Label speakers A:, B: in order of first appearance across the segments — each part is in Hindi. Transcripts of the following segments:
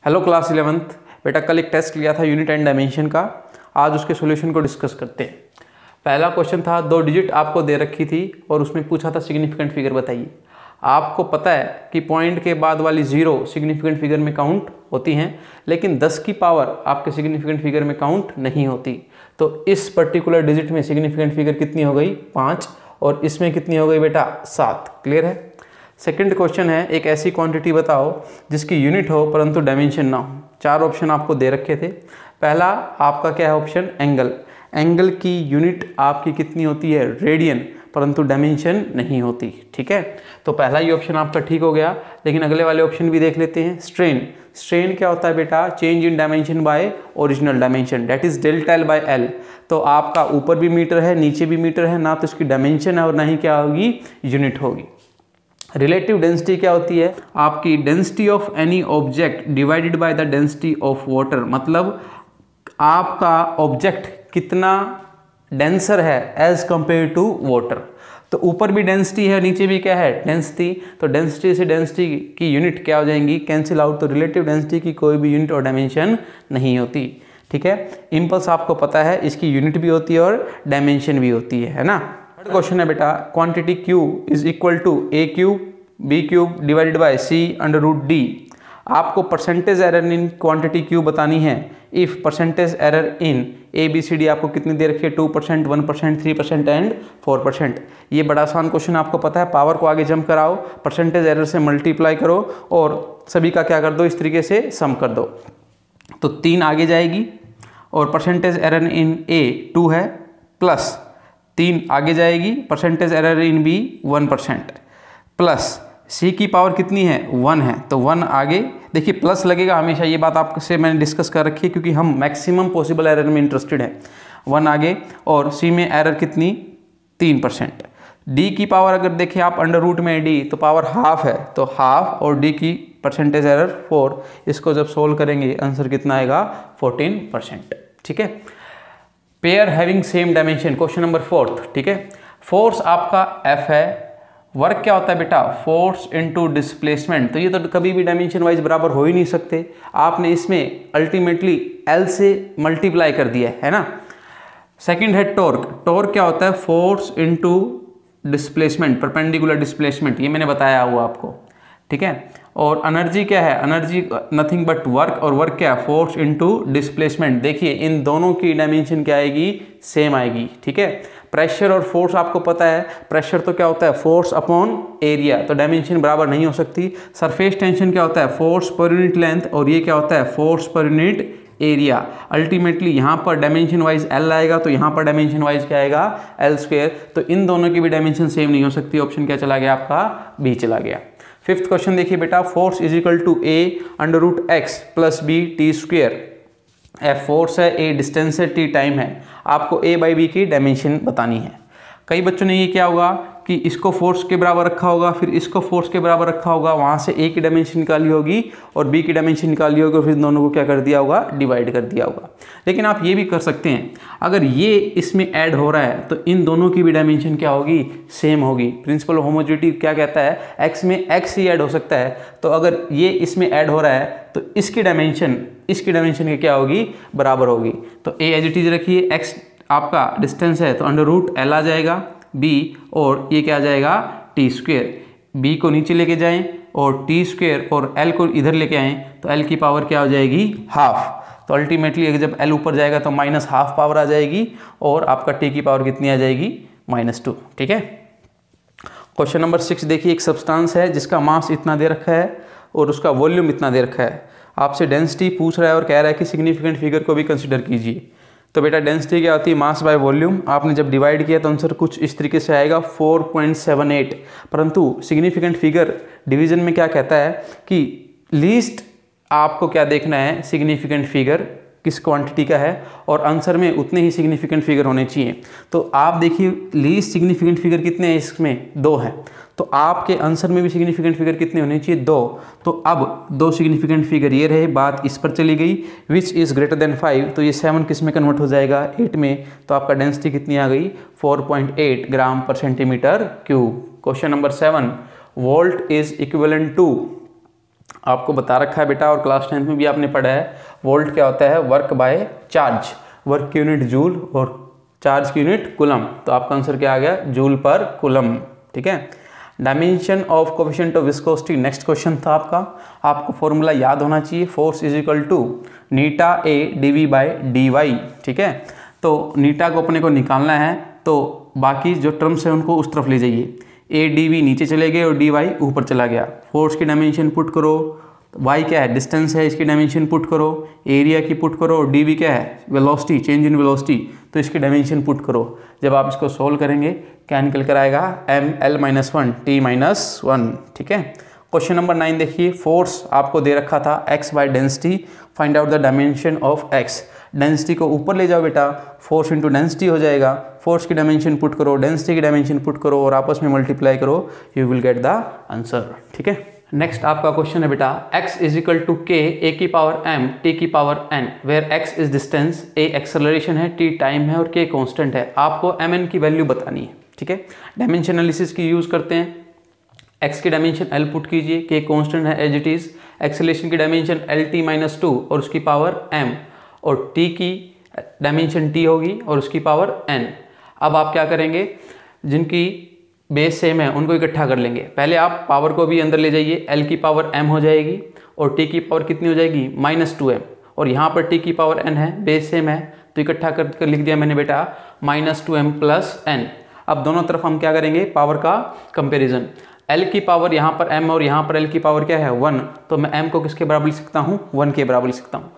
A: Hello class 11th। बेटा कल एक टेस्ट लिया था यूनिट एंड डायमेंशन का, आज उसके सॉल्यूशन को डिस्कस करते हैं। पहला क्वेश्चन था, 2 डिजिट आपको दे रखी थी और उसमें पूछा था सिग्निफिकेंट फिगर बताइए। आपको पता है कि पॉइंट के बाद वाली 0 सिग्निफिकेंट फिगर में काउंट होती हैं, लेकिन 10 की पावर आपके सिग्निफिकेंट फिगर में काउंट नहीं होती। तो इस पर्टिकुलर डिजिट में सिग्निफिकेंट फिगर कितनी हो गई? 5, और इसमें कितनी हो गई बेटा? 7। क्लियर है। सेकंड क्वेश्चन है, एक ऐसी क्वांटिटी बताओ जिसकी यूनिट हो परंतु डायमेंशन ना हो। 4 ऑप्शन आपको दे रखे थे। पहला आपका क्या है ऑप्शन? एंगल। एंगल की यूनिट आपकी कितनी होती है? रेडियन, परंतु डायमेंशन नहीं होती। ठीक है, तो पहला ही ऑप्शन आपका ठीक हो गया। लेकिन अगले वाले ऑप्शन भी देख लेते हैं। स्ट्रेन। स्ट्रेन क्या होता है बेटा? Change in dimension by original dimension, that is delta L by L. तो आपका ऊपर भी मीटर है, नीचे भी मीटर है, ना तो इसकी डायमेंशन है और ना ही क्या होगी? यूनिट होगी। रिलेटिव डेंसिटी क्या होती है? आपकी density of any object divided by the density of water, मतलब आपका ऑब्जेक्ट कितना डेंसर है एज कंपेयर टू वाटर। तो ऊपर भी डेंसिटी है, नीचे भी क्या है? डेंसिटी। तो डेंसिटी से डेंसिटी की यूनिट क्या हो जाएंगी? Cancel out. तो रिलेटिव डेंसिटी की कोई भी यूनिट और डायमेंशन नहीं होती। ठीक है, इम्पल्स आपको पता है इसकी यूनिट भी होती है और डायमेंशन भी होती है ना। थर्ड क्वेश्चन है बेटा, quantity Q is equal to A cube B cube divided by C under root D. आपको percentage error in quantity Q बतानी है। If percentage error in A B C D आपको कितनी दे रखी है? 2%, 1%, 3% एंड 4%। ये बड़ा आसान क्वेश्चन आपको पता है। पावर को आगे जंप कराओ, परसेंटेज एरर से मल्टीप्लाई करो और सभी का क्या कर दो? इस तरीके से सम कर दो। तो 3 आगे जाएगी और परसेंटेज एरर इन ए 2 है, प्लस 3 आगे जाएगी, percentage error in B 1%, plus C की पावर कितनी है? 1 है, तो 1 आगे। देखिए प्लस लगेगा हमेशा, ये बात आपसे मैंने डिस्कस कर रखी है क्योंकि हम मैक्सिमम पॉसिबल एरर में इंटरेस्टेड हैं। 1 आगे, और सी में एरर कितनी? 3%। डी की पावर अगर देखें आप अंडर रूट में डी, तो पावर हाफ है, तो हाफ, और डी की परसेंटेज एरर 4। इसको जब सोल्व करेंगे आंसर कितना आएगा? 14%। ठीक है। Pair having same dimension, question number 4। ठीक है, फोर्स आपका F है, वर्क क्या होता है बेटा? Force into displacement. तो ये तो कभी भी डायमेंशन वाइज बराबर हो ही नहीं सकते। आपने इसमें अल्टीमेटली L से मल्टीप्लाई कर दिया है ना। सेकंड है टॉर्क। टॉर्क क्या होता है? Force into displacement, perpendicular displacement, ये मैंने बताया हुआ आपको। ठीक है, और एनर्जी क्या है? एनर्जी नथिंग बट वर्क, और वर्क क्या है? Force into displacement. देखिए इन दोनों की डायमेंशन क्या आएगी? सेम आएगी। ठीक है। प्रेशर और फोर्स आपको पता है, प्रेशर तो क्या होता है? फोर्स अपॉन एरिया, तो डायमेंशन बराबर नहीं हो सकती। सरफेस टेंशन क्या होता है? फोर्स पर यूनिट लेंथ, और ये क्या होता है? Force per unit area. Ultimately यहाँ पर डायमेंशन वाइज L आएगा, तो यहाँ पर डायमेंशन वाइज क्या आएगा? L²। तो इन दोनों की भी डायमेंशन सेम नहीं हो सकती। ऑप्शन क्या चला गया आपका? बी चला गया। फिफ्थ क्वेश्चन देखिए बेटा, force is equal to A under root X plus B T square. F force है, ए डिस्टेंस है, टी टाइम है। आपको ए बाई बी की डायमेंशन बतानी है। कई बच्चों ने ये क्या होगा कि इसको फोर्स के बराबर रखा होगा, फिर इसको फोर्स के बराबर रखा होगा, वहाँ से ए की डायमेंशन निकाली होगी और बी की डायमेंशन निकाली होगी, और फिर दोनों को क्या कर दिया होगा? डिवाइड कर दिया होगा। लेकिन आप ये भी कर सकते हैं, अगर ये इसमें ऐड हो रहा है तो इन दोनों की भी डायमेंशन क्या होगी? सेम होगी। प्रिंसिपल ऑफ होमोजेनिटी क्या कहता है? एक्स में एक्स ही ऐड हो सकता है, तो अगर ये इसमें ऐड हो रहा है तो इसकी डायमेंशन की क्या होगी? बराबर होगी। तो ए एज इट इज रखिए, एक्स आपका डिस्टेंस है तो अंडर रूट एल आ जाएगा, बी, और ये क्या आ जाएगा? T square. बी को नीचे लेके जाएं और टी स्क्वेयर, और एल को इधर लेके आएँ तो एल की पावर क्या हो जाएगी? हाफ। तो अल्टीमेटली जब एल ऊपर जाएगा तो -½ पावर आ जाएगी, और आपका टी की पावर कितनी आ जाएगी? -2। ठीक है। क्वेश्चन नंबर 6 देखिए, एक सब्सटेंस है जिसका मास इतना दे रखा है और उसका वॉल्यूम इतना दे रखा है। आपसे डेंसिटी पूछ रहा है और कह रहा है कि सिग्निफिकेंट फिगर को भी कंसिडर कीजिए। तो बेटा डेंसिटी क्या होती है? Mass by volume. आपने जब डिवाइड किया तो आंसर कुछ इस तरीके से आएगा 4.78। परंतु सिग्निफिकेंट फिगर डिवीजन में क्या कहता है कि लीस्ट आपको क्या देखना है? सिग्निफिकेंट फिगर किस क्वांटिटी का है, और आंसर में उतने ही सिग्निफिकेंट फिगर होने चाहिए। तो आप देखिए लीस्ट सिग्निफिकेंट फिगर कितने हैं? इसमें 2 हैं, तो आपके आंसर में भी सिग्निफिकेंट फिगर कितने होने चाहिए? 2। तो अब 2 सिग्निफिकेंट फिगर ये रहे, बात इस पर चली गई। विच इज़ ग्रेटर देन 5, तो ये 7 किस में कन्वर्ट हो जाएगा? 8 में। तो आपका डेंसिटी कितनी आ गई? 4.8 ग्राम पर centimetre cube. Question number 7, volt is equivalent to आपको बता रखा है बेटा, और क्लास 10th में भी आपने पढ़ा है, वोल्ट क्या होता है, वर्क बाय चार्ज, वर्क की यूनिट जूल और चार्ज की यूनिट कूलम। तो आपका आंसर क्या आ गया, जूल पर कूलम। ठीक है। Dimension of coefficient of viscosity next question था आपका। आपको फॉर्मूला याद होना चाहिए, force is equal to eta A dv by dy। ठीक है। तो नीटा को अपने को निकालना है, तो बाकी जो टर्म्स है उनको उस तरफ ले जाइए। ए dv नीचे चले गए और dy ऊपर चला गया। फोर्स की डायमेंशन पुट करो, y क्या है, डिस्टेंस है, इसकी डायमेंशन पुट करो, एरिया की पुट करो, और dv क्या है, वेलोसिटी, चेंज इन वेलोसिटी, तो इसकी डायमेंशन पुट करो। जब आप इसको सोल्व करेंगे क्या निकल कर आएगा, ml-1 t-1। ठीक है। क्वेश्चन नंबर 9 देखिए, फोर्स आपको दे रखा था x by density, find out the dimension of x। Density को ऊपर ले जाओ बेटा, फोर्स इंटू डेंसिटी हो जाएगा, फोर्स की डायमेंशन पुट करो, डेंसिटी की डायमेंशन पुट करो और आपस में मल्टीप्लाई करो, you will get the answer. ठीक है। नेक्स्ट आपका क्वेश्चन है बेटा, x is equal to k a की पावर m t की power n, where x is distance, a acceleration है, t टाइम है और k कांस्टेंट है। आपको mn की वैल्यू बतानी है। ठीक है। डायमेंशन एनालिसिस की यूज करते हैं। x की डायमेंशन l पुट कीजिए, k कांस्टेंट है एज इट इज, एक्सेलरेशन की डायमेंशन lt-2 और उसकी पावर m, और t की डायमेंशन t होगी और उसकी पावर n। अब आप क्या करेंगे, जिनकी बेस सेम है उनको इकट्ठा कर लेंगे। पहले आप पावर को भी अंदर ले जाइए, l की पावर m हो जाएगी और t की पावर कितनी हो जाएगी, -2m, और यहाँ पर t की पावर n है, बेस सेम है, तो इकट्ठा कर लिख दिया मैंने बेटा -2m प्लस n। अब दोनों तरफ हम क्या करेंगे, पावर का कंपेरिजन। l की पावर यहाँ पर m और यहाँ पर l की पावर क्या है 1, तो मैं m को किसके बराबर लिख सकता हूँ, 1 के बराबर लिख सकता हूँ।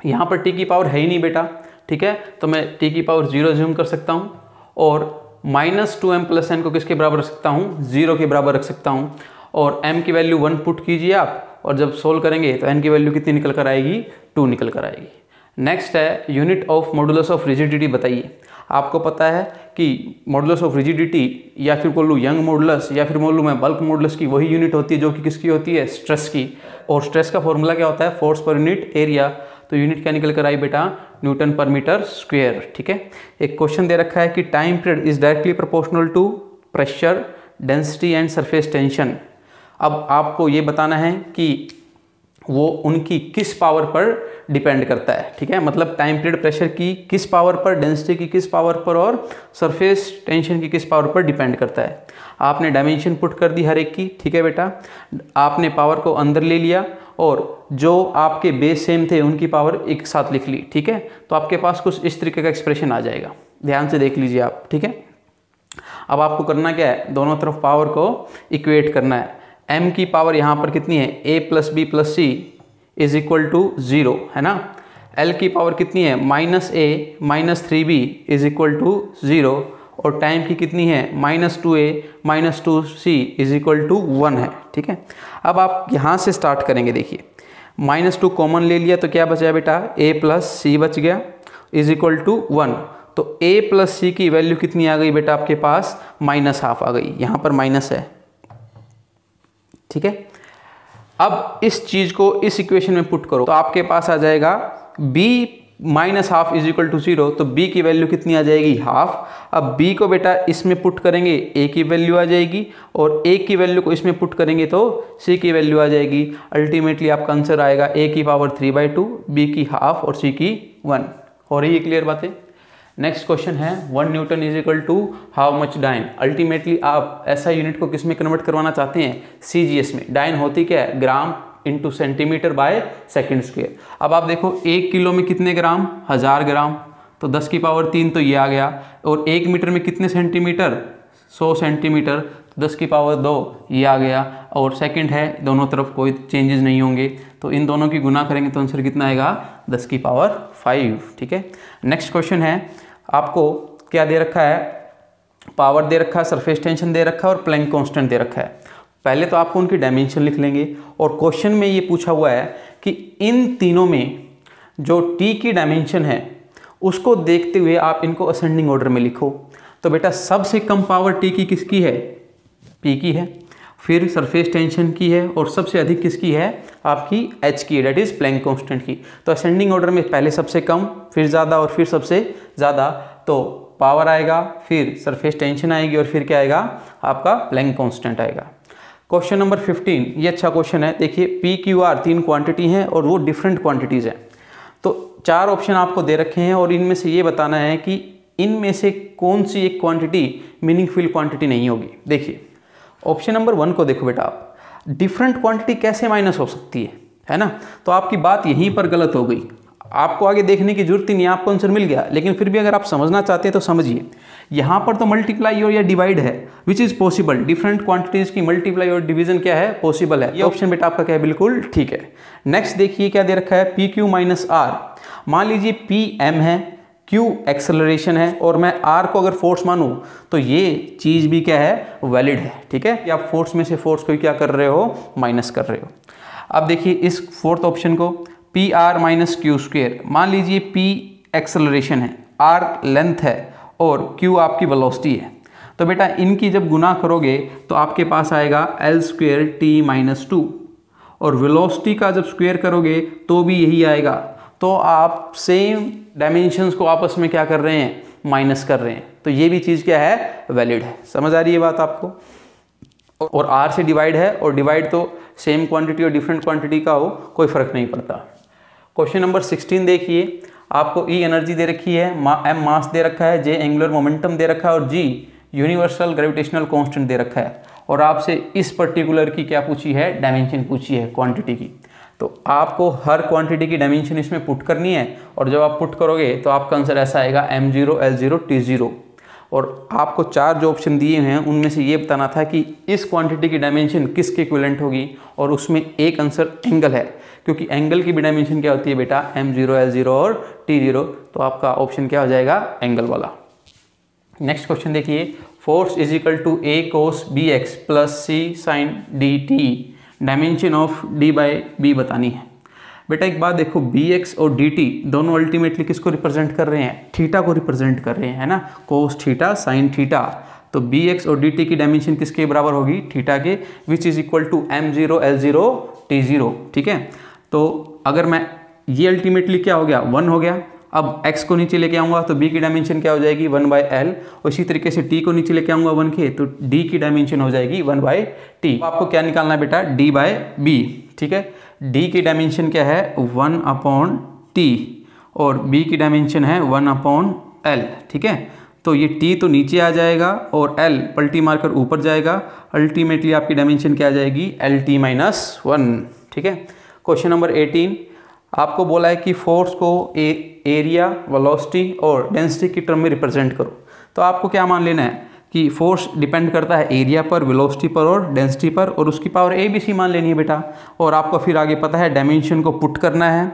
A: यहाँ पर t की पावर है ही नहीं बेटा, ठीक है, तो मैं t की पावर 0 ज्यूम कर सकता हूँ और -2m प्लस n को किसके बराबर रख सकता हूँ, 0 के बराबर रख सकता हूँ। और m की वैल्यू 1 पुट कीजिए आप, और जब सोल्व करेंगे तो n की वैल्यू कितनी निकल कर आएगी, 2 निकल कर आएगी। नेक्स्ट है unit of modulus of rigidity बताइए। आपको पता है कि मॉडुलस ऑफ रिजिडिटी या फिर बोलूँ यंग मॉडुलस या फिर बोलूँ मैं बल्क मॉडुलस की वही यूनिट होती है जो कि किसकी होती है, स्ट्रेस की। और स्ट्रेस का फॉर्मूला क्या होता है, फोर्स पर यूनिट एरिया। तो यूनिट क्या निकल कर आई बेटा, न्यूटन पर मीटर स्क्वायर। ठीक है। एक क्वेश्चन दे रखा है कि time period is directly proportional to pressure, density and surface tension. अब आपको ये बताना है कि वो उनकी किस पावर पर डिपेंड करता है। ठीक है, मतलब टाइम पीरियड प्रेशर की किस पावर पर, डेंसिटी की किस पावर पर और सरफेस टेंशन की किस पावर पर डिपेंड करता है। आपने डायमेंशन पुट कर दी हर एक की। ठीक है बेटा, आपने पावर को अंदर ले लिया और जो आपके बेस सेम थे उनकी पावर एक साथ लिख ली। ठीक है, तो आपके पास कुछ इस तरीके का एक्सप्रेशन आ जाएगा, ध्यान से देख लीजिए आप। ठीक है, अब आपको करना क्या है, दोनों तरफ पावर को इक्वेट करना है। m की पावर यहाँ पर कितनी है, a plus B plus C is equal to 0 है ना। l की पावर कितनी है, -a minus 3b is equal to 0, और टाइम की कितनी है, -2a minus 2c is equal to 1 है। ठीक है, अब आप यहाँ से स्टार्ट करेंगे। देखिए -2 कॉमन ले लिया तो क्या बचा बेटा, a प्लस सी बच गया इज इक्वल टू 1। तो a प्लस सी की वैल्यू कितनी आ गई बेटा आपके पास, -½ आ गई, यहाँ पर माइनस है। ठीक है, अब इस चीज को इस इक्वेशन में पुट करो तो आपके पास आ जाएगा b -½ इज इक्वल टू 0, तो b की वैल्यू कितनी आ जाएगी, ½ अब b को बेटा इसमें पुट करेंगे a की वैल्यू आ जाएगी, और a की वैल्यू को इसमें पुट करेंगे तो c की वैल्यू आ जाएगी। अल्टीमेटली आपका आंसर आएगा a की पावर 3/2, b की ½ और c की 1। हो रही है क्लियर बातें। नेक्स्ट क्वेश्चन है 1 newton is equal to how much dyne. Ultimately आप ऐसा यूनिट को किस में कन्वर्ट करवाना चाहते हैं, CGS में। डाइन होती क्या है, gram into centimetre by second square. अब आप देखो 1 किलो में कितने ग्राम, 1000 ग्राम, तो 10 की पावर 3 तो ये आ गया। और 1 मीटर में कितने सेंटीमीटर, 100 सेंटीमीटर, तो 10 की पावर 2 ये आ गया। और सेकंड है, दोनों तरफ कोई चेंजेस नहीं होंगे, तो इन दोनों की गुना करेंगे तो आंसर कितना आएगा, 10 की पावर 5। ठीक है, नेक्स्ट क्वेश्चन है, आपको क्या दे रखा है, पावर दे रखा है, सरफेस टेंशन दे रखा है और प्लैंक कांस्टेंट दे रखा है। पहले तो आपको उनकी डायमेंशन लिख लेंगे, और क्वेश्चन में ये पूछा हुआ है कि इन तीनों में जो t की डायमेंशन है उसको देखते हुए आप इनको असेंडिंग ऑर्डर में लिखो। तो बेटा सबसे कम पावर t की किसकी है, p की है, फिर सरफेस टेंशन की है, और सबसे अधिक किसकी है, आपकी h की है, डेट इज प्लैंक कांस्टेंट की। तो असेंडिंग ऑर्डर में पहले सबसे कम, फिर ज़्यादा और फिर सबसे ज़्यादा। तो पावर आएगा, फिर सरफेस टेंशन आएगी और फिर क्या आएगा, आपका प्लैंक कांस्टेंट आएगा। क्वेश्चन नंबर 15, ये अच्छा क्वेश्चन है। देखिए पी क्यू आर 3 क्वांटिटी हैं और वो डिफरेंट क्वांटिटीज़ हैं। तो 4 ऑप्शन आपको दे रखे हैं और इनमें से ये बताना है कि इनमें से कौन सी एक क्वांटिटी मीनिंगफुल क्वांटिटी नहीं होगी। देखिए ऑप्शन नंबर 1 को देखो बेटा आप, डिफरेंट क्वांटिटी कैसे माइनस हो सकती है ना। तो आपकी बात यहीं पर गलत हो गई। आपको आगे देखने की जरूरत ही नहीं, आपको आंसर मिल गया। लेकिन फिर भी अगर आप समझना चाहते हैं तो समझिए, यहाँ पर तो मल्टीप्लाई और या डिवाइड है which is possible. Different quantities की मल्टीप्लाई और डिवीजन क्या है, पॉसिबल है। ये ऑप्शन बेटा आपका क्या है, बिल्कुल ठीक है। नेक्स्ट देखिए क्या दे रखा है, पी क्यू माइनस आर। मान लीजिए पी एम है, क्यू एक्सेलरेशन है और मैं आर को अगर फोर्स मानूं तो ये चीज़ भी क्या है, वैलिड है। ठीक है, आप फोर्स में से फोर्स को क्या कर रहे हो, माइनस कर रहे हो। अब देखिए इस फोर्थ ऑप्शन को, P R minus Q square. मान लीजिए पी एक्सेलरेशन है, आर लेंथ है और क्यू आपकी वेलोसिटी है। तो बेटा इनकी जब गुना करोगे तो आपके पास आएगा एल स्क्वेयर टी माइनस 2 और वेलोसिटी का जब स्क्वेयर करोगे तो भी यही आएगा। तो आप सेम डायमेंशंस को आपस में क्या कर रहे हैं, माइनस कर रहे हैं। तो ये भी चीज़ क्या है, वैलिड है। समझ आ रही है बात आपको। और आर से डिवाइड है और डिवाइड तो सेम क्वांटिटी और डिफरेंट क्वांटिटी का हो कोई फर्क नहीं पड़ता। क्वेश्चन नंबर 16 देखिए, आपको ई एनर्जी दे रखी है, एम मास दे रखा है, जे एंगुलर मोमेंटम दे रखा है और जी यूनिवर्सल ग्रेविटेशनल कांस्टेंट दे रखा है। और आपसे इस पर्टिकुलर की क्या पूछी है, डायमेंशन पूछी है क्वांटिटी की। तो आपको हर क्वांटिटी की डायमेंशन इसमें पुट करनी है और जब आप पुट करोगे तो आपका आंसर ऐसा आएगा m0 l0 t0। और आपको 4 जो ऑप्शन दिए हैं उनमें से ये बताना था कि इस क्वांटिटी की डायमेंशन किसके इक्विवेलेंट होगी और उसमें एक आंसर एंगल है, क्योंकि एंगल की भी डायमेंशन क्या होती है बेटा, m0 l0 और t0। तो आपका ऑप्शन क्या हो जाएगा, एंगल वाला। नेक्स्ट क्वेश्चन देखिए, force is equal to a cos bx plus c sin dt, dimension of d by B बतानी है। बेटा एक बात देखो, bx और dt दोनों अल्टीमेटली किसको रिप्रेजेंट कर रहे हैं, थीटा को रिप्रेजेंट कर रहे हैं, है ना, कोस थीटा साइन थीटा। तो bx और dt की डायमेंशन किसके बराबर होगी, थीटा के, which is equal to m0 l0 t0। ठीक है, तो अगर मैं ये अल्टीमेटली क्या हो गया, 1 हो गया। अब x को नीचे लेके आऊँगा तो b की डायमेंशन क्या हो जाएगी, 1/l। और इसी तरीके से t को नीचे लेके आऊँगा 1 के, तो d की डायमेंशन हो जाएगी 1/t। आपको क्या निकालना है बेटा, d/b। ठीक है, d की डायमेंशन क्या है, 1/t और b की डायमेंशन है 1/l। ठीक है, तो ये t तो नीचे आ जाएगा और l पलटी मारकर ऊपर जाएगा। अल्टीमेटली आपकी डायमेंशन क्या आ जाएगी, lt-1। ठीक है, क्वेश्चन नंबर 18, आपको बोला है कि फोर्स को एरिया, वेलोसिटी और डेंसिटी की टर्म में रिप्रेजेंट करो। तो आपको क्या मान लेना है कि फोर्स डिपेंड करता है एरिया पर, वेलोसिटी पर और डेंसिटी पर, और उसकी पावर ABC मान लेनी है बेटा। और आपको फिर आगे पता है डायमेंशन को पुट करना है,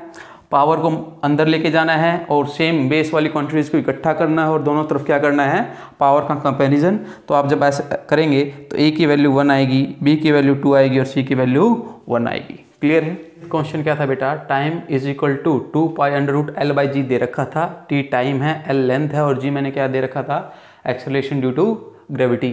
A: पावर को अंदर लेके जाना है और सेम बेस वाली क्वांटिटीज़ को इकट्ठा करना है और दोनों तरफ क्या करना है, पावर का कंपैरिजन। तो आप जब ऐसा करेंगे तो A की वैल्यू 1 आएगी, B की वैल्यू 2 आएगी और C की वैल्यू 1 आएगी। क्लियर है। क्वेश्चन क्या था बेटा, time is equal to 2 pi under root L/g दे रखा था। T टाइम है, L लेंथ है और G मैंने क्या दे रखा था, एक्सेलरेशन ड्यू टू ग्रेविटी।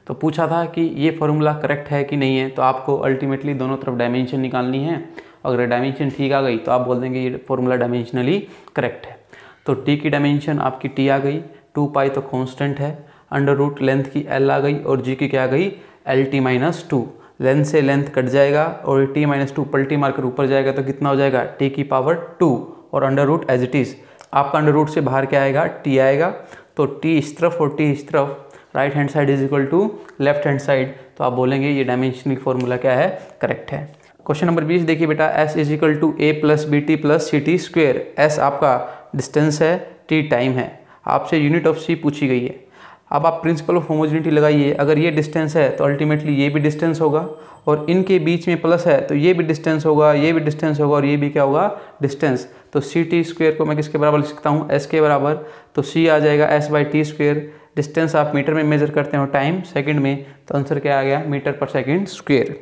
A: तो पूछा था कि ये फॉर्मूला करेक्ट है कि नहीं है। तो आपको अल्टीमेटली दोनों तरफ डायमेंशन निकालनी है। अगर डायमेंशन ठीक आ गई तो आप बोल देंगे ये फॉर्मूला डायमेंशनली करेक्ट है। तो T की डायमेंशन आपकी T आ गई, 2 पाई तो कांस्टेंट है, अंडर रूट लेंथ की L आ गई और G की क्या आ गई, LT-2। लेंथ से लेंथ कट जाएगा और T-2 पलटी मारकर ऊपर जाएगा तो कितना हो जाएगा, T की पावर 2 और under root as it is. आपका अंडर रूट से बाहर क्या आएगा, T आएगा। तो T इस तरफ और T इस तरफ, right hand side is equal to left hand side. तो आप बोलेंगे ये डायमेंशनल फॉर्मूला क्या है, करेक्ट है। क्वेश्चन नंबर 20 देखिए बेटा, S is equal to A plus BT plus CT square. S आपका डिस्टेंस है, T टाइम है। आपसे यूनिट ऑफ C पूछी गई है। अब आप प्रिंसिपल ऑफ होमोजेनिटी लगाइए। अगर ये डिस्टेंस है तो अल्टीमेटली ये भी डिस्टेंस होगा और इनके बीच में प्लस है तो ये भी डिस्टेंस होगा, ये भी डिस्टेंस होगा और ये भी क्या होगा, डिस्टेंस। तो CT स्क्वेयर को मैं किसके बराबर लिख सकता हूँ, S के बराबर। तो C आ जाएगा S/T स्क्वेयर। डिस्टेंस आप मीटर में मेजर करते हो, टाइम सेकंड में, तो आंसर क्या आ गया, मीटर पर सेकंड स्क्वेयर।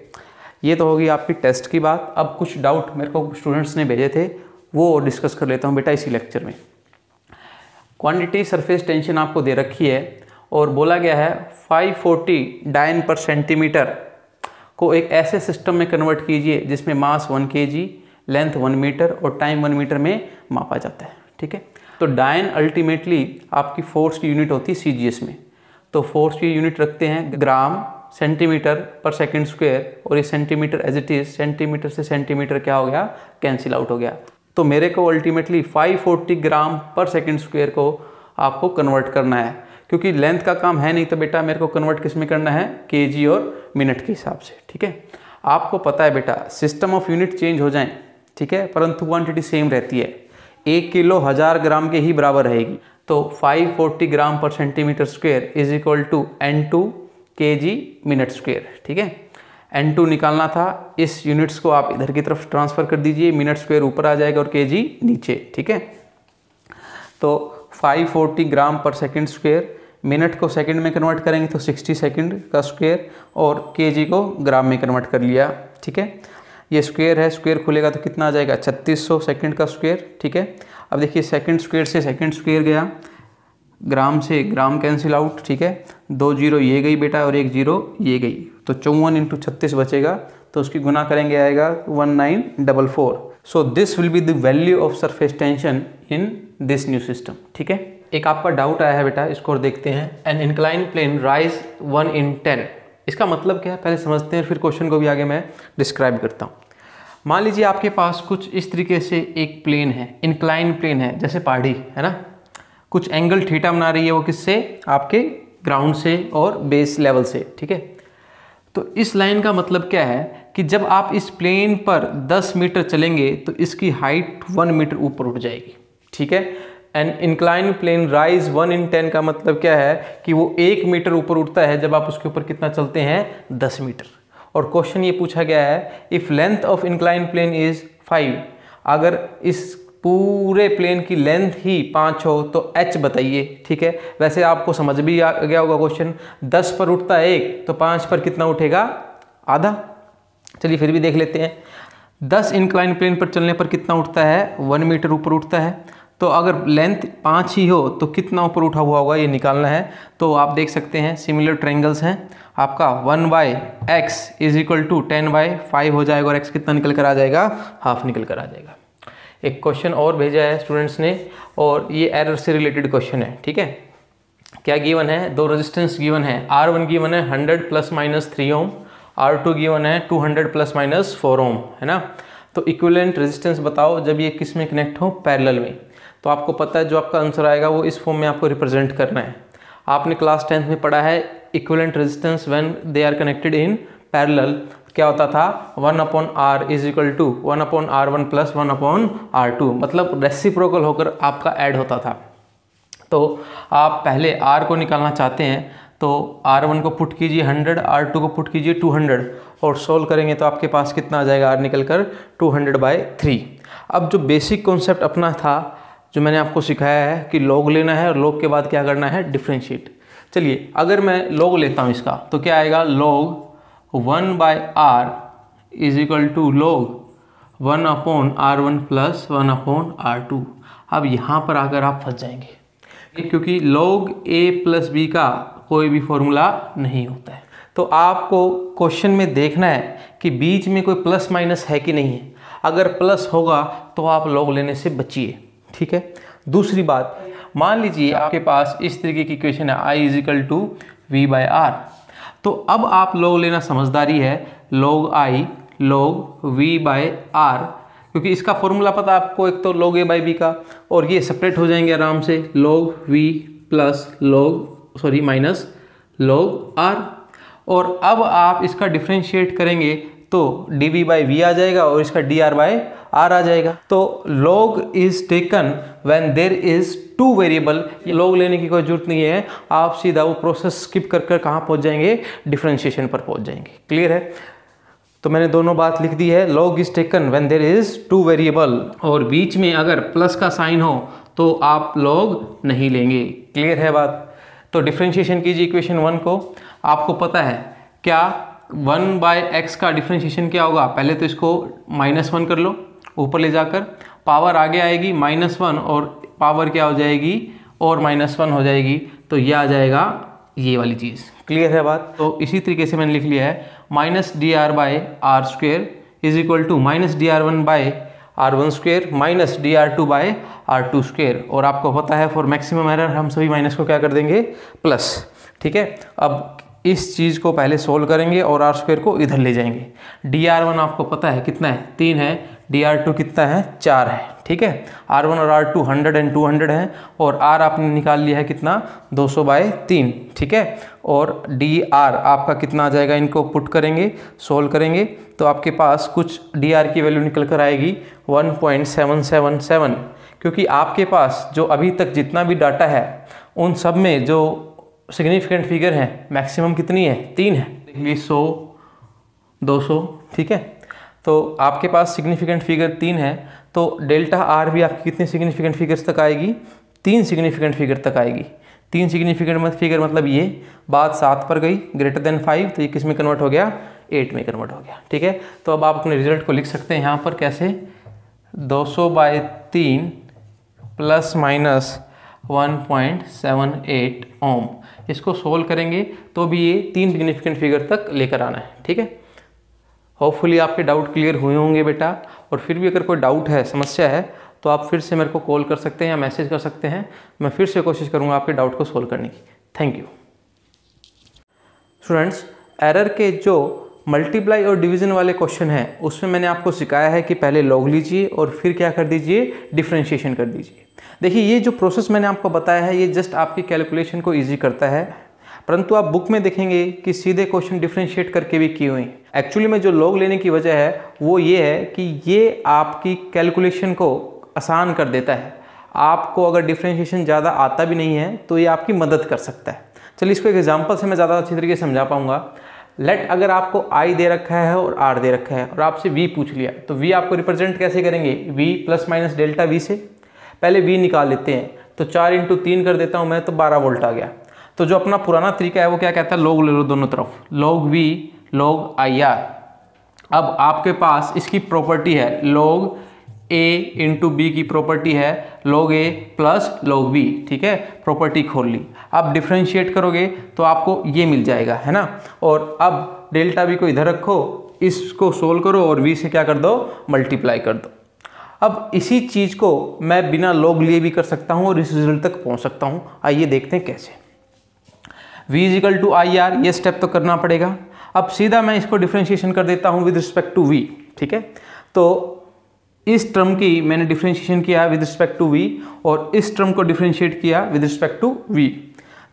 A: ये तो होगी आपकी टेस्ट की बात। अब कुछ डाउट मेरे को स्टूडेंट्स ने भेजे थे, वो डिस्कस कर लेता हूँ बेटा इसी लेक्चर में। क्वांटिटी सरफेस टेंशन आपको दे रखी है और बोला गया है 540 डायन पर सेंटीमीटर को एक ऐसे सिस्टम में कन्वर्ट कीजिए जिसमें मास 1 kg, लेंथ 1 मीटर और टाइम 1 मीटर में मापा जाता है। ठीक है, तो डायन अल्टीमेटली आपकी फोर्स की यूनिट होती है CGS में। तो फोर्स की यूनिट रखते हैं ग्राम सेंटीमीटर पर सेकंड स्क्वायर और ये centimetre as it is centimetre से सेंटीमीटर क्या हो गया, कैंसिल आउट हो गया। तो मेरे को अल्टीमेटली 540 ग्राम पर सेकंड स्क्वायर को आपको कन्वर्ट करना है, क्योंकि लेंथ का काम है नहीं तो बेटा मेरे को कन्वर्ट किस में करना है, केजी और मिनट के हिसाब से। ठीक है, आपको पता है बेटा सिस्टम ऑफ यूनिट चेंज हो जाएं, ठीक है, परंतु क्वांटिटी सेम रहती है। 1 किलो 1000 ग्राम के ही बराबर रहेगी। तो 540 ग्राम पर centimetre square is equal to N2 kg minute square. ठीक है, N2 निकालना था, इस यूनिट्स को आप इधर की तरफ ट्रांसफर कर दीजिए, मिनट स्क्वायर ऊपर आ जाएगा और kg नीचे। ठीक है, तो 540 ग्राम पर सेकंड स्क्वायर, मिनट को सेकंड में कन्वर्ट करेंगे तो 60 सेकंड का स्क्वायर और केजी को ग्राम में कन्वर्ट कर लिया। ठीक है, ये स्क्वायर है, स्क्वायर खुलेगा तो कितना आ जाएगा, 3600 सेकंड का स्क्वायर। ठीक है, अब देखिए सेकंड स्क्वायर से सेकंड स्क्वायर गया, ग्राम से ग्राम कैंसिल आउट। ठीक है, 2 जीरो ये गई बेटा और 1 जीरो ये गई, तो 54 × 36 बचेगा, तो उसकी गुना करेंगे आएगा 1944। So this will be the value of surface tension in this new system. ठीक है, एक आपका डाउट आया है बेटा, इसको देखते हैं। An incline plane rise 1 in 10, इसका मतलब क्या है पहले समझते हैं, फिर क्वेश्चन को भी आगे मैं डिस्क्राइब करता हूँ। मान लीजिए आपके पास कुछ इस तरीके से एक प्लेन है, इंक्लाइन प्लेन है, जैसे पहाड़ी है ना, कुछ एंगल थीटा बना रही है, वो किससे, आपके ग्राउंड से और बेस लेवल से। ठीक है, तो इस लाइन का मतलब क्या है कि जब आप इस प्लेन पर 10 मीटर चलेंगे तो इसकी हाइट 1 मीटर ऊपर उठ जाएगी। ठीक है, an incline plane rise 1 in 10 का मतलब क्या है कि वो 1 मीटर ऊपर उठता है जब आप उसके ऊपर कितना चलते हैं, 10 मीटर। और क्वेश्चन ये पूछा गया है, if length of incline plane is 5, अगर इस पूरे प्लेन की लेंथ ही 5 हो तो h बताइए। ठीक है, वैसे आपको समझ भी आ गया होगा क्वेश्चन, 10 पर उठता है 1 तो 5 पर कितना उठेगा, आधा। चलिए फिर भी देख लेते हैं, 10 इंक्लाइन प्लेन पर चलने पर कितना उठता है, 1 मीटर ऊपर उठता है। तो अगर लेंथ 5 ही हो तो कितना ऊपर उठा हुआ होगा, ये निकालना है। तो आप देख सकते हैं सिमिलर ट्रायंगल्स हैं, आपका 1/x इज इक्वल टू 10/5 हो जाएगा और x कितना निकल कर आ जाएगा, हाफ निकल कर आ जाएगा। एक क्वेश्चन और भेजा है स्टूडेंट्स ने, और ये एरर से रिलेटेड क्वेश्चन है। ठीक है, क्या गिवन है, 2 रेजिस्टेंस गिवन है, R1 गिवन है 100 ± 3 ओम, R2 गिवन है 200 ± 4 ओम, है ना। तो इक्विवेलेंट रेजिस्टेंस बताओ जब ये किस में कनेक्ट हो, पैरेलल में। तो आपको पता है जो आपका आंसर आएगा वो इस फॉर्म में आपको रिप्रेजेंट करना है। आपने क्लास 10th में पढ़ा है equivalent resistance when they are connected in parallel क्या होता था, 1/r is equal to 1/r1 + 1/r2, मतलब रेसिप्रोकल होकर आपका ऐड होता था। तो आप पहले r को निकालना चाहते हैं तो R1 को पुट कीजिए 100, R2 को पुट कीजिए 200 और सोल्व करेंगे तो आपके पास कितना आ जाएगा, R निकल कर 200/3। अब जो बेसिक कॉन्सेप्ट अपना था जो मैंने आपको सिखाया है कि log लेना है और log के बाद क्या करना है, डिफरेंशिएट। चलिए अगर मैं log लेता हूँ इसका तो क्या आएगा, log 1/r is equal to log 1/r1 + 1/r2। अब यहाँ पर आकर आप फंस जाएंगे क्योंकि log a + b का कोई भी फॉर्मूला नहीं होता है। तो आपको क्वेश्चन में देखना है कि बीच में कोई प्लस माइनस है कि नहीं है। अगर प्लस होगा तो आप log लेने से बचिए। ठीक है, दूसरी बात, मान लीजिए आपके पास इस तरीके की इक्वेशन है I = v/r। तो अब आप log लेना समझदारी है, log I log v/r, क्योंकि इसका फॉर्मूला पता आपको, एक तो log a/b का, और ये सेपरेट हो जाएंगे आराम से, log v minus log r। और अब आप इसका डिफरेंशिएट करेंगे तो dv/v आ जाएगा और इसका dr/r आ जाएगा। तो log is taken when there is 2 variable. ये log लेने की कोई जरूरत नहीं है, आप सीधा वो प्रोसेस स्किप कर कर कहाँ पहुँच जाएंगे, डिफरेंशिएशन पर पहुँच जाएंगे। क्लियर है, तो मैंने दोनों बात लिख दी है, log is taken when there is 2 variable, और बीच में अगर प्लस का साइन हो तो आप log नहीं लेंगे। क्लियर है बात। तो डिफरेंशिएशन कीजिए इक्वेशन 1 को। आपको पता है क्या 1/x का डिफरेंशिएशन क्या होगा, पहले तो इसको -1 कर लो, ऊपर ले जाकर पावर आगे आएगी -1 और पावर क्या हो जाएगी, और -1 हो जाएगी, तो ये आ जाएगा ये वाली चीज़। क्लियर है बात। तो इसी तरीके से मैंने लिख लिया है -dr/r² is equal to -dr1/r1² -dr2/r2²। और आपको पता है फॉर मैक्सिमम एरर हम सभी माइनस को क्या कर देंगे, प्लस। ठीक है, अब इस चीज़ को पहले सोल्व करेंगे और आर स्क्वायर को इधर ले जाएंगे। dr1 आपको पता है कितना है, 3 है, dr2 कितना है, 4 है, ठीक है। r1 और r2 100 एंड 200 है और r आपने निकाल लिया है कितना, 200/3, ठीक है। और dr आपका कितना आ जाएगा, इनको पुट करेंगे, सोल्व करेंगे तो आपके पास कुछ dr की वैल्यू निकल कर आएगी 1.777, क्योंकि आपके पास जो अभी तक जितना भी डाटा है उन सब में जो सिग्निफिकेंट फिगर है मैक्सिमम कितनी है, 3 है। देखिए 100, 200, ठीक है। तो आपके पास सिग्निफिकेंट फिगर 3 है, तो डेल्टा आर भी आपकी कितने सिग्निफिकेंट फिगर्स तक आएगी, 3 सिग्निफिकेंट फिगर तक आएगी। 3 सिग्निफिकेंट फिगर मतलब ये बात 7 पर गई, ग्रेटर देन 5, तो ये किस में कन्वर्ट हो गया, 8 में कन्वर्ट हो गया, ठीक है। तो अब आप अपने रिजल्ट को लिख सकते हैं यहाँ पर कैसे, 200/3 प्लस माइनस 1.78 ओम। इसको सोल्व करेंगे तो भी ये 3 सिग्निफिकेंट फिगर तक लेकर आना है, ठीक है। होपफुली आपके डाउट क्लियर हुए होंगे बेटा, और फिर भी अगर कोई डाउट है, समस्या है, तो आप फिर से मेरे को कॉल कर सकते हैं या मैसेज कर सकते हैं। मैं फिर से कोशिश करूंगा आपके डाउट को सोल्व करने की। Thank you students. एरर के जो मल्टीप्लाई और डिवीजन वाले क्वेश्चन हैं उसमें मैंने आपको सिखाया है कि पहले लॉग लीजिए और फिर क्या कर दीजिए, डिफरेंशिएशन कर दीजिए। देखिए ये जो प्रोसेस मैंने आपको बताया है ये जस्ट आपकी कैलकुलेशन को ईजी करता है, परंतु आप बुक में देखेंगे कि सीधे क्वेश्चन डिफरेंशिएट करके भी किए हुए हैं। एक्चुअली में जो लॉग लेने की वजह है वो ये है कि ये आपकी कैलकुलेशन को आसान कर देता है। आपको अगर डिफरेंशिएशन ज़्यादा आता भी नहीं है तो ये आपकी मदद कर सकता है। चलिए इसको एक एग्जांपल से मैं ज़्यादा अच्छी तरीके से समझा पाऊंगा। लेट अगर आपको i दे रखा है और r दे रखा है और आपसे v पूछ लिया, तो v आपको रिप्रेजेंट कैसे करेंगे, v plus minus delta v से। पहले v निकाल लेते हैं, तो 4 × 3 कर देता हूँ मैं, तो 12 वोल्ट आ गया। तो जो अपना पुराना तरीका है वो क्या कहता है, लॉग ले लो दोनों तरफ, log v log ir। अब आपके पास इसकी प्रॉपर्टी है log a × b की प्रॉपर्टी है log a plus log b, ठीक है, प्रॉपर्टी खोल ली। अब डिफरेंशिएट करोगे तो आपको ये मिल जाएगा, है ना। और अब डेल्टा v को इधर रखो, इसको सोल्व करो और v से क्या कर दो, मल्टीप्लाई कर दो। अब इसी चीज़ को मैं बिना लॉग लिए भी कर सकता हूँ और इस रिजल्ट तक पहुँच सकता हूँ। आइए देखते हैं कैसे। v = ir, ये स्टेप तो करना पड़ेगा। अब सीधा मैं इसको डिफरेंशिएशन कर देता हूँ विद रिस्पेक्ट टू v, ठीक है। तो इस टर्म की मैंने डिफरेंशिएशन किया विद रिस्पेक्ट टू v और इस टर्म को डिफरेंशिएट किया विद रिस्पेक्ट टू v।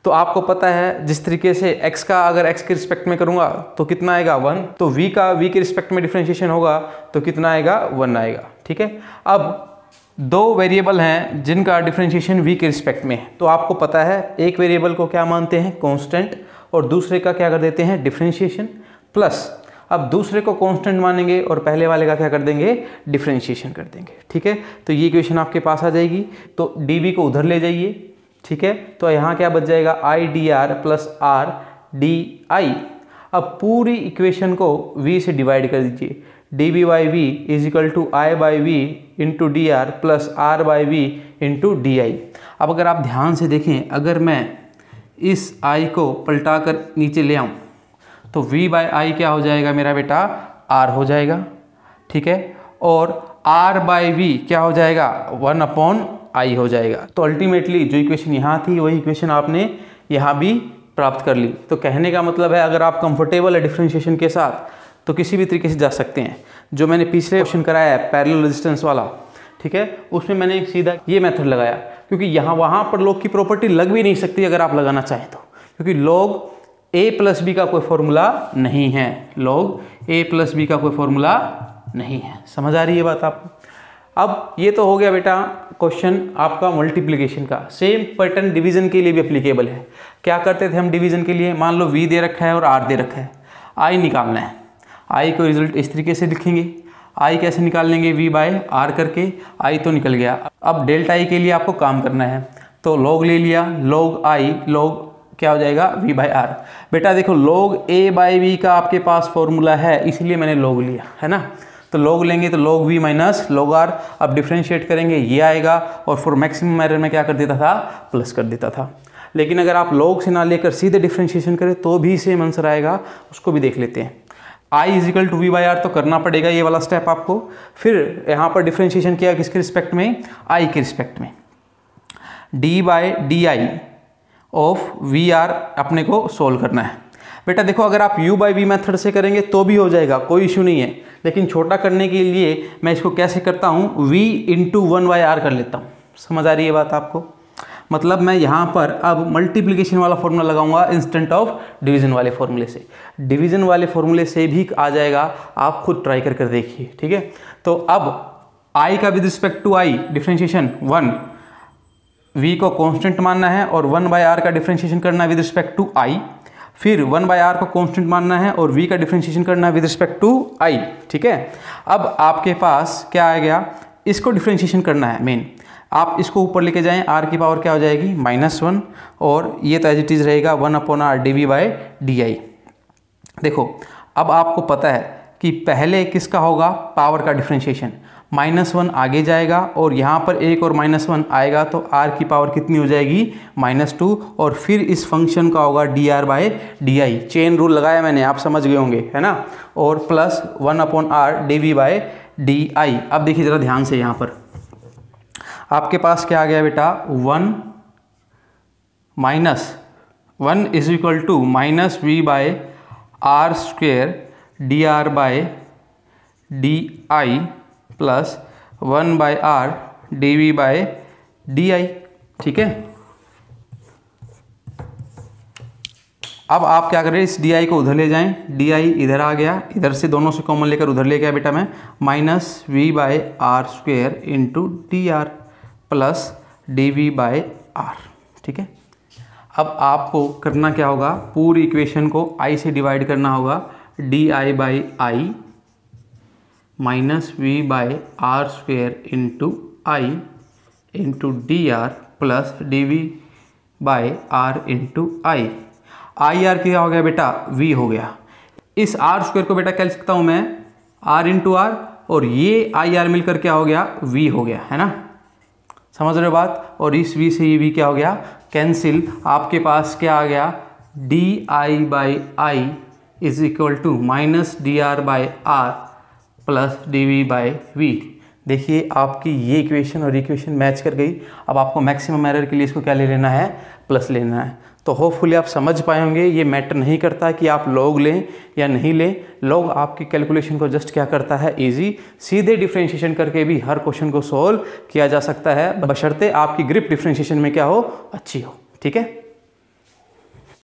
A: तो आपको पता है जिस तरीके से x का अगर x के रिस्पेक्ट में करूँगा तो कितना आएगा, 1। तो v का v के रिस्पेक्ट में डिफरेंशिएशन होगा तो कितना आएगा, 1 आएगा, ठीक है। अब दो वेरिएबल हैं जिनका डिफरेंशिएशन v के रिस्पेक्ट में है, तो आपको पता है एक वेरिएबल को क्या मानते हैं, कांस्टेंट, और दूसरे का क्या कर देते हैं, डिफरेंशिएशन प्लस। अब दूसरे को कांस्टेंट मानेंगे और पहले वाले का क्या कर देंगे, डिफरेंशिएशन कर देंगे, ठीक है। तो ये इक्वेशन आपके पास आ जाएगी। तो dv को उधर ले जाइए, ठीक है। तो यहाँ क्या बच जाएगा, i dr plus r di। अब पूरी इक्वेशन को v से डिवाइड कर दीजिए, dv/v = i/v into dr plus r/v into di। अब अगर आप ध्यान से देखें, अगर मैं इस i को पलटा कर नीचे ले आऊँ तो v/i क्या हो जाएगा मेरा बेटा, r हो जाएगा, ठीक है। और r/v क्या हो जाएगा, 1/i हो जाएगा। तो अल्टीमेटली जो इक्वेशन यहाँ थी वही इक्वेशन आपने यहाँ भी प्राप्त कर ली। तो कहने का मतलब है अगर आप कंफर्टेबल है डिफरेंशिएशन के साथ तो किसी भी तरीके से जा सकते हैं। जो मैंने पिछले क्वेश्चन कराया है पैरेलल रेजिस्टेंस वाला, ठीक है, उसमें मैंने एक सीधा ये मेथड लगाया, क्योंकि यहाँ वहाँ पर लॉग की प्रॉपर्टी लग भी नहीं सकती अगर आप लगाना चाहें तो, क्योंकि log a प्लस b का कोई फॉर्मूला नहीं है, log a प्लस b का कोई फॉर्मूला नहीं है। समझ आ रही है बात आपको। अब ये तो हो गया बेटा क्वेश्चन आपका मल्टीप्लिकेशन का। सेम पैटर्न डिवीजन के लिए भी एप्लीकेबल है। क्या करते थे हम डिवीजन के लिए, मान लो v दे रखा है और r दे रखा है, i निकालना है। i को रिजल्ट इस तरीके से लिखेंगे, i कैसे निकाल लेंगे, v/r करके, i तो निकल गया। अब डेल्टा i के लिए आपको काम करना है, तो log ले लिया, log i log क्या हो जाएगा, v/r। बेटा देखो log a/v का आपके पास फॉर्मूला है, इसलिए मैंने log लिया, है ना। तो log लेंगे तो log v minus log r। अब डिफरेंशिएट करेंगे ये आएगा, और फॉर मैक्सिमम एरर में क्या कर देता था, प्लस कर देता था। लेकिन अगर आप log से ना लेकर सीधे डिफरेंशिएशन करें तो भी सेम आंसर आएगा, उसको भी देख लेते हैं। i = v/r तो करना पड़ेगा ये वाला स्टेप आपको। फिर यहाँ पर डिफरेंशिएशन किया किसके रिस्पेक्ट में, i के रिस्पेक्ट में। d/di ऑफ vr अपने को सोल्व करना है। बेटा देखो अगर आप u बाई वी मेथड से करेंगे तो भी हो जाएगा, कोई इशू नहीं है, लेकिन छोटा करने के लिए मैं इसको कैसे करता हूँ, v इंटू 1/r कर लेता हूँ। समझ आ रही है बात आपको? मतलब मैं यहाँ पर अब मल्टीप्लिकेशन वाला फॉर्मूला लगाऊंगा इंस्टेंट ऑफ डिवीजन वाले फॉर्मूले से। डिवीजन वाले फॉर्मूले से भी आ जाएगा, आप खुद ट्राई कर देखिए, ठीक है। तो अब i का with respect to i differentiation 1, v को कांस्टेंट मानना है और 1/r का डिफ्रेंशिएशन करना है विद रिस्पेक्ट टू i, फिर 1/r को कांस्टेंट मानना है और v का डिफ्रेंशिएशन करना है विद रिस्पेक्ट टू i, ठीक है। अब आपके पास क्या आ गया, इसको डिफ्रेंशिएशन करना है मेन, आप इसको ऊपर लेके जाएं, r की पावर क्या हो जाएगी -1 और ये तो एज इट इज़ रहेगा 1/r dv/di। देखो अब आपको पता है कि पहले किसका होगा, पावर का डिफ्रेंशिएशन, -1 आगे जाएगा और यहाँ पर एक और -1 आएगा तो r की पावर कितनी हो जाएगी, -2, और फिर इस फंक्शन का होगा dr/di। चेन रूल लगाया मैंने, आप समझ गए होंगे, है ना, और प्लस 1/r dv/di। अब देखिए ज़रा ध्यान से, यहाँ पर आपके पास क्या आ गया बेटा, 1 is equal to -v/r square dr/di plus 1/r dv/di, ठीक है। अब आप क्या करें, इस di को उधर ले जाएं, di इधर आ गया, इधर से दोनों से कॉमन लेकर उधर ले गया बेटा मैं, -v/r square into dr plus dv/r, ठीक है। अब आपको करना क्या होगा, पूरी इक्वेशन को i से डिवाइड करना होगा, di/i -v/r square into i into dr plus dv/r into i। ir क्या हो गया बेटा, v हो गया। इस r स्क्वेयर को बेटा क्या लिख सकता हूँ मैं, r इंटू r, और ये ir मिलकर क्या हो गया, v हो गया, है ना, समझ रहे हो बात। और इस v से ये v क्या हो गया, कैंसिल। आपके पास क्या आ गया, di/i is equal to -dr/r plus dv/v। देखिए आपकी ये इक्वेशन और इक्वेशन मैच कर गई। अब आपको मैक्सिमम एरर के लिए इसको क्या ले लेना है, प्लस लेना है। तो होपफुली आप समझ पाए होंगे, ये मैटर नहीं करता कि आप लॉग लें या नहीं लें, लॉग आपकी कैलकुलेशन को जस्ट क्या करता है, इजी, सीधे डिफ्रेंशिएशन करके भी हर क्वेश्चन को सोल्व किया जा सकता है, बशर्ते आपकी ग्रिप डिफ्रेंशिएशन में क्या हो, अच्छी हो, ठीक है।